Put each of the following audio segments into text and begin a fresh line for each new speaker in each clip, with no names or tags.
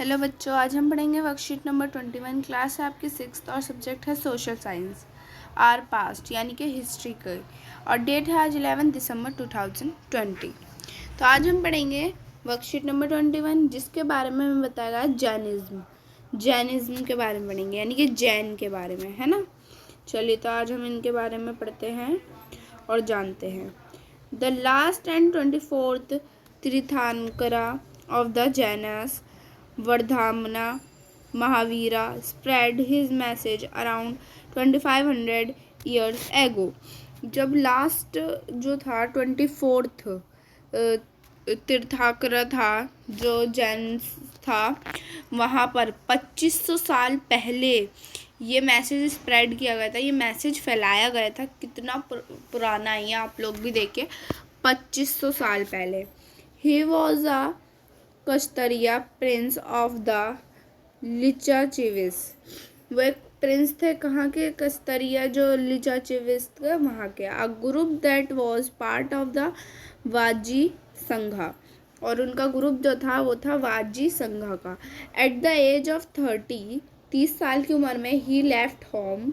Hello बच्चों, आज हम पढ़ेंगे वर्कशीट नंबर 21। क्लास है आपकी 6th और सब्जेक्ट है सोशल साइंस। आर पास्ट यानी कि हिस्ट्री की, और डेट है आज 11 दिसंबर 2020। तो आज हम पढ़ेंगे वर्कशीट नंबर 21, जिसके बारे में हमें बताएगा जैनिज्म के बारे में पढ़ेंगे, यानी कि जैन के बारे में, है ना। चलिए, तो आज हम इनके बारे में पढ़ते हैं और जानते हैं। The last and 24th Tirthankara of the Jainas Vardhamana Mahavira spread his message around 2500 years ago। जब लास्ट जो था 24th तीर्थंकर था, जो जैन था, वहाँ पर 2500 साल पहले ये मैसेज स्प्रेड किया गया था, ये मैसेज फैलाया गया था। कितना पुराना है, आप लोग भी देखिए, 2500 साल पहले। He was a Kshatriya prince of the Lichchhavis. वो एक प्रिंस थे, कहाँ के? कश्तरिया, जो लिचाचिविस थे वहाँ के। A group that was part of the Vajji Sangha, और उनका ग्रुप जो था वो था वाजी संघा का। एट द एज ऑफ 30 साल की उम्र में ही left home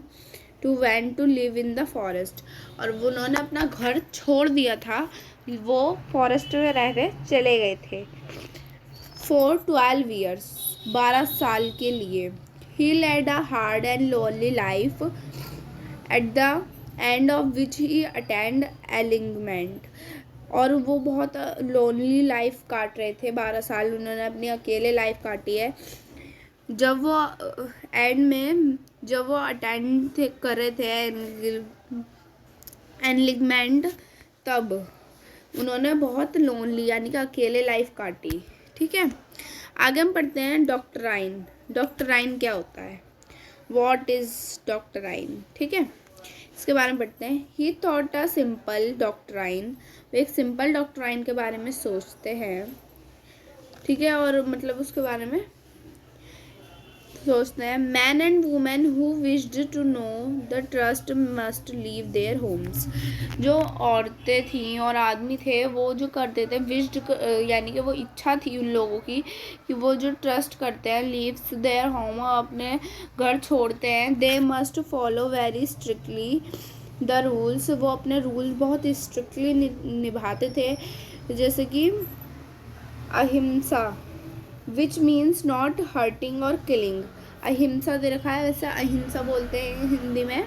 to went to live in the forest, और उन्होंने अपना घर छोड़ दिया था, वो फॉरेस्ट में रह के चले गए थे। For 12 years, 12 साल के लिए। He led a hard and lonely life, at the end of which he attained enlightenment। और वो बहुत लोनली लाइफ काट रहे थे, 12 साल उन्होंने अपनी अकेले लाइफ काटी है। जब वो एंड में, जब वो अटेंड कर रहे थे एनलिगमेंट, तब उन्होंने बहुत लोनली यानी कि अकेले लाइफ काटी। ठीक है, आगे हम पढ़ते हैं डॉक्टराइन। डॉक्टराइन क्या होता है? What is doctrine? ठीक है, इसके बारे में पढ़ते हैं। ही थॉट अ सिंपल डॉक्टराइन। वो एक सिंपल डॉक्टराइन के बारे में सोचते हैं, ठीक है, और मतलब उसके बारे में सोचते हैं। Man and women who wished to know the trust must leave their homes. जो औरतें थीं और आदमी थे, वो जो करते थे विश्ड, यानी कि वो इच्छा थी उन लोगों की कि वो जो ट्रस्ट करते हैं, लीव्स देयर होम, अपने घर छोड़ते हैं। They must follow very strictly the rules. वो अपने रूल्स बहुत स्ट्रिक्टली निभाते थे, जैसे कि अहिंसा, विच मीन्स नॉट हर्टिंग और किलिंग। अहिंसा दे रखा है, वैसे अहिंसा बोलते हैं हिंदी में।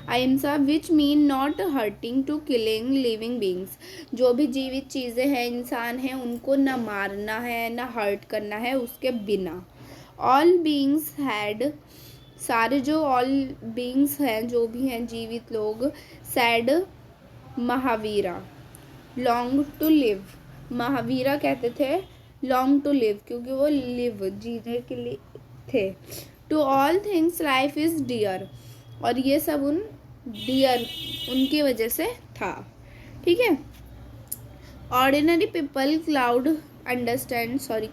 Ahimsa which mean not hurting to killing living beings. जो भी जीवित चीज़ें हैं, इंसान हैं, उनको न मारना है न हर्ट करना है उसके बिना। ऑल बींग्स हैड, सारे जो ऑल बींग्स हैं, जो भी हैं जीवित लोग, said Mahavira, long to live. Mahavira कहते थे लॉन्ग टू लिव, क्योंकि वो लिव, जीने के लिए थे। To all things life is dear, और ये सब उन डियर उनकी वजह से था। ठीक है, ordinary people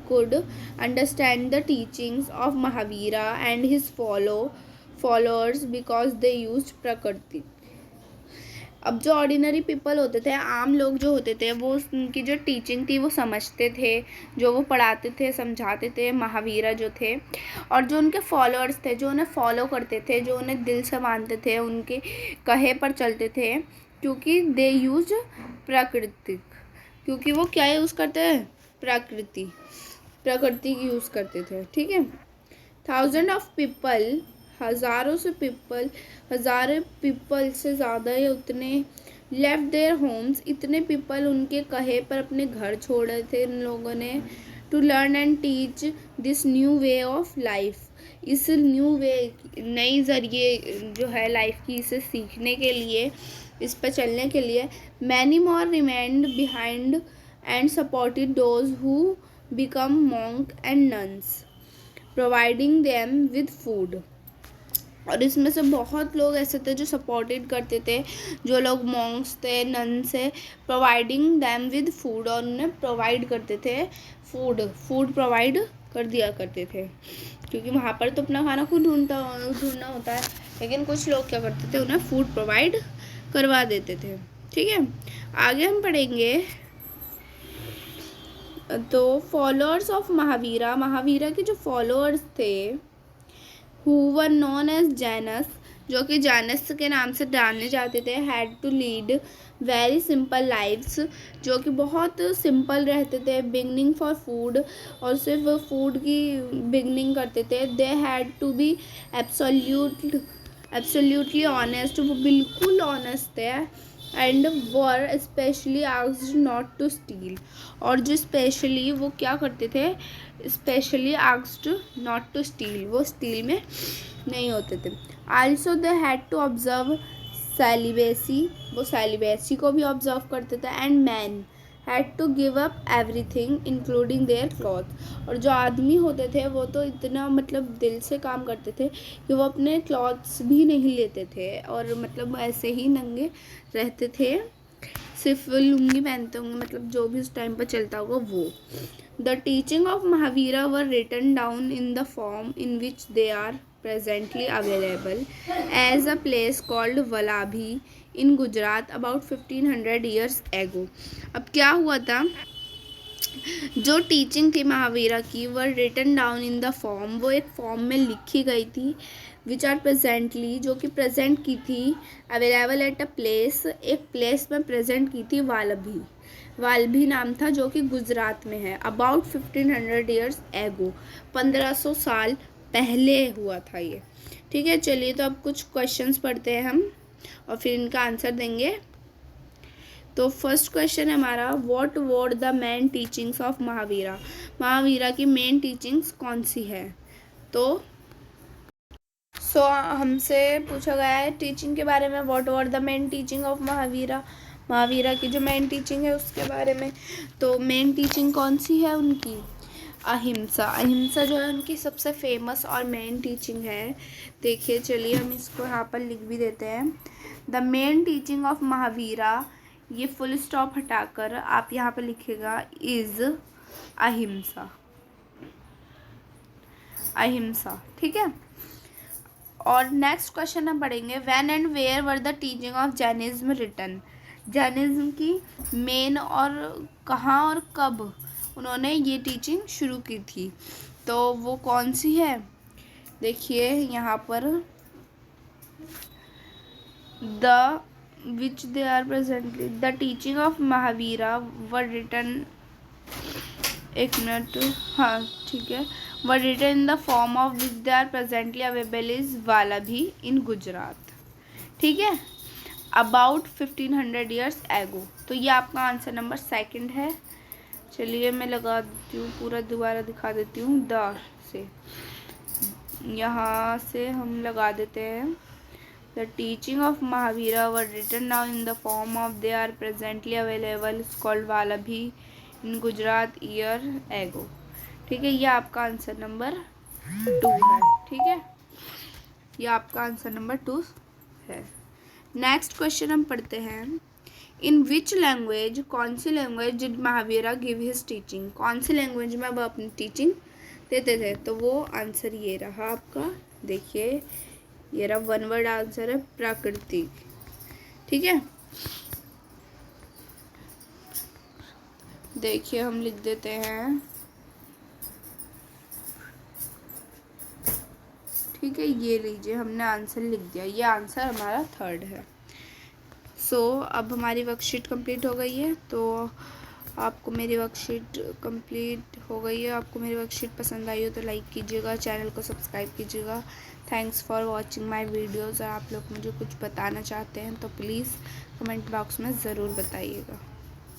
could understand the teachings of Mahavira and his followers because they used प्रकृति। अब जो ऑर्डिनरी पीपल होते थे, आम लोग जो होते थे, वो उनकी जो टीचिंग थी वो समझते थे, जो वो पढ़ाते थे, समझाते थे, महावीरा जो थे। और जो उनके फॉलोअर्स थे, जो उन्हें फॉलो करते थे, जो उन्हें दिल से मानते थे, उनके कहे पर चलते थे, क्योंकि दे यूज प्राकृतिक, क्योंकि वो क्या यूज़ करते हैं? प्रकृति की यूज़ करते थे। ठीक है, थाउजेंड ऑफ पीपल, हज़ारों पीपल से ज़्यादा या उतने, लेफ्ट देयर होम्स, इतने पीपल उनके कहे पर अपने घर छोड़े थे इन लोगों ने। To learn and teach this new way of life, इस न्यू वे, नई ज़रिए जो है लाइफ की, इसे सीखने के लिए, इस पर चलने के लिए। Many more remained behind and supported those who become monk and nuns, providing them with food. और इसमें से बहुत लोग ऐसे थे जो सपोर्टेड करते थे, जो लोग मॉन्क्स थे, नन से, प्रोवाइडिंग दैम विद फूड, और उन्हें प्रोवाइड करते थे फूड प्रोवाइड कर दिया करते थे, क्योंकि वहाँ पर तो अपना खाना खुद ढूंढना होता है, लेकिन कुछ लोग क्या करते थे, उन्हें फूड प्रोवाइड करवा देते थे। ठीक है, आगे हम पढ़ेंगे तो फॉलोअर्स ऑफ महावीरा, महावीरा के जो फॉलोअर्स थे, who were known as Jains, जो कि जैनस के नाम से जाने जाते थे, had to lead very simple lifes, जो कि बहुत सिंपल रहते थे, बिगनिंग फॉर फूड, और सिर्फ फूड की बिगनिंग करते थे। They had to be absolutely honest, वो बिल्कुल ऑनेस्ट थे, and were specially asked not to steal, और जो स्पेशली वो क्या करते थे, specially asked not to steal, वो स्टील में नहीं होते थे। Also they had to observe celibacy, वो सेलिबेसी को भी ऑब्जर्व करते थे। And men had to give up everything including their cloth, और जो आदमी होते थे वो तो इतना मतलब दिल से काम करते थे कि वो अपने क्लॉथ्स भी नहीं लेते थे, और मतलब ऐसे ही नंगे रहते थे, सिर्फ लुंगी पहनते होंगे, मतलब जो भी उस टाइम पर चलता होगा वो। The teaching of Mahavira were written down in the form in which they are presently available as a place called Valabhi in Gujarat about 1500 years ago। अब क्या हुआ था, जो टीचिंग थी महावीरा की वो written down in the form, वो एक फॉर्म में लिखी गई थी, विच आर प्रेजेंटली, जो कि प्रेजेंट की थी, अवेलेबल एट अ प्लेस, एक प्लेस में प्रेजेंट की थी, वालभी, वालभी नाम था, जो कि गुजरात में है। अबाउट 1500 ईयर्स एगो, 1500 साल पहले हुआ था ये। ठीक है, चलिए तो अब कुछ क्वेश्चंस पढ़ते हैं हम और फिर इनका आंसर देंगे। तो फर्स्ट क्वेश्चन है हमारा, what were the main teachings of Mahavira, Mahavira की मेन टीचिंग्स कौन सी है। तो हमसे पूछा गया है टीचिंग के बारे में, what were the main teaching of Mahavira, Mahavira की जो मेन टीचिंग है उसके बारे में। तो मेन टीचिंग कौन सी है उनकी, अहिंसा, अहिंसा जो है उनकी सबसे फेमस और मेन टीचिंग है। देखिए चलिए हम इसको यहाँ पर लिख भी देते हैं, the main teaching of Mahavira, ये फुल स्टॉप हटाकर आप यहाँ पर लिखिएगा इज अहिंसा, अहिंसा। ठीक है, और नेक्स्ट क्वेश्चन हम पढ़ेंगे, when and where were the teaching of Jainism written, Jainism की मेन और कहाँ और कब उन्होंने ये टीचिंग शुरू की थी। तो वो कौन सी है, देखिए यहाँ पर, the which they are presently, the teaching of Mahavira were written, एक मिनट, हाँ ठीक है, were written in the form of which they are presently available is Valabhi in Gujarat. ठीक है, अबाउट 1500 ईयर्स एगो। तो ये आपका आंसर नंबर सेकंड है। चलिए मैं लगा देती हूँ, पूरा दोबारा दिखा देती हूँ, द से यहाँ से हम लगा देते हैं, the teaching of Mahavira were written now in the form of they are presently available is called Valabhi in Gujarat year ago. ठीक है, ये आपका आंसर नंबर 2 है। ठीक है, ये आपका आंसर नंबर 2 है। नेक्स्ट क्वेश्चन हम पढ़ते हैं, इन विच लैंग्वेज, कौन सी language did Mahavira give his teaching, कौन सी लैंग्वेज में वो अपनी टीचिंग देते थे। तो वो आंसर ये रहा आपका, देखिए ये रहा, वन वर्ड आंसर है प्राकृतिक। ठीक है, देखिए हम लिख देते हैं, ठीक है, ये लीजिए हमने आंसर लिख दिया, ये आंसर हमारा थर्ड है। अब हमारी वर्कशीट कंप्लीट हो गई है। तो आपको मेरी वर्कशीट कंप्लीट हो गई है, आपको मेरी वर्कशीट पसंद आई हो तो लाइक कीजिएगा, चैनल को सब्सक्राइब कीजिएगा। Thanks for watching my videos. और आप लोग मुझे कुछ बताना चाहते हैं तो प्लीज़ कमेंट बॉक्स में ज़रूर बताइएगा।